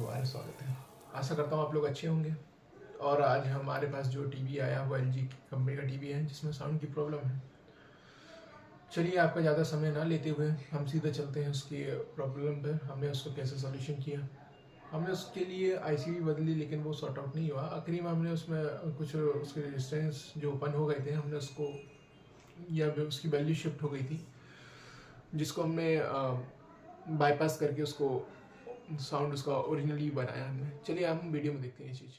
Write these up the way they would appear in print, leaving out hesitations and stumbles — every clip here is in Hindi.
दोबारा स्वागत है। आशा करता हूँ आप लोग अच्छे होंगे। और आज हमारे पास जो टीवी आया वो LG कंपनी का टीवी है जिसमें साउंड की प्रॉब्लम है। चलिए आपका ज़्यादा समय ना लेते हुए हम सीधे चलते हैं उसकी प्रॉब्लम पर। हमने उसको कैसे सॉल्यूशन किया। हमने उसके लिए IC भी बदली लेकिन वो सॉर्ट आउट नहीं हुआ। आखिरी में हमने उसमें कुछ उसके रेजिस्टेंस जो ओपन हो गए थे हमने उसको या उसकी वैल्यू शिफ्ट हो गई थी जिसको हमने बाईपास करके उसको साउंड उसका ओरिजिनली बनाया हमने। चलिए हम वीडियो में देखते हैं ये चीज़।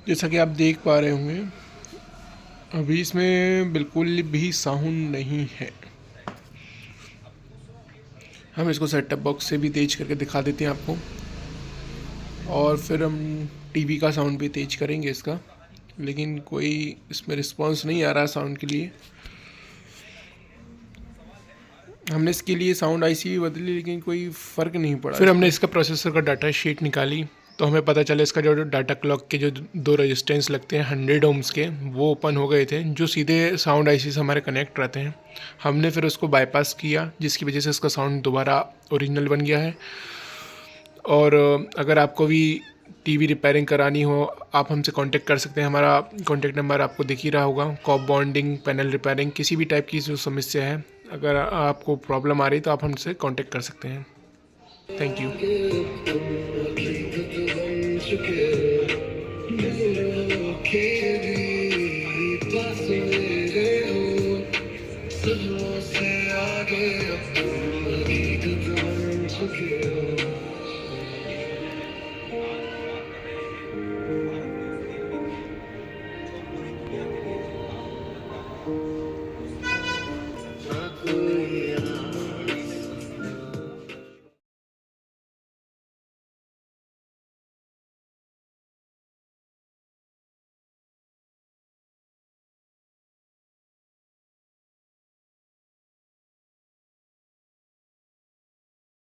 जैसा कि आप देख पा रहे होंगे अभी इसमें बिल्कुल भी साउंड नहीं है। हम इसको सेटअप बॉक्स से भी तेज करके दिखा देते हैं आपको, और फिर हम टीवी का साउंड भी तेज करेंगे इसका, लेकिन कोई इसमें रिस्पांस नहीं आ रहा साउंड के लिए। हमने इसके लिए साउंड IC भी बदली लेकिन कोई फ़र्क नहीं पड़ा। फिर हमने इसका प्रोसेसर का डाटा शीट निकाली तो हमें पता चला इसका जो डाटा क्लॉक के जो 2 रेजिस्टेंस लगते हैं 100 ओम्स के, वो ओपन हो गए थे जो सीधे साउंड IC से हमारे कनेक्ट रहते हैं। हमने फिर उसको बाईपास किया जिसकी वजह से इसका साउंड दोबारा ओरिजिनल बन गया है। और अगर आपको भी टीवी रिपेयरिंग करानी हो आप हमसे कांटेक्ट कर सकते हैं। हमारा कांटेक्ट नंबर आपको दिख ही रहा होगा। कॉप बॉन्डिंग, पैनल रिपेयरिंग, किसी भी टाइप की जो समस्या है अगर आपको प्रॉब्लम आ रही तो आप हमसे कांटेक्ट कर सकते हैं। Thank you.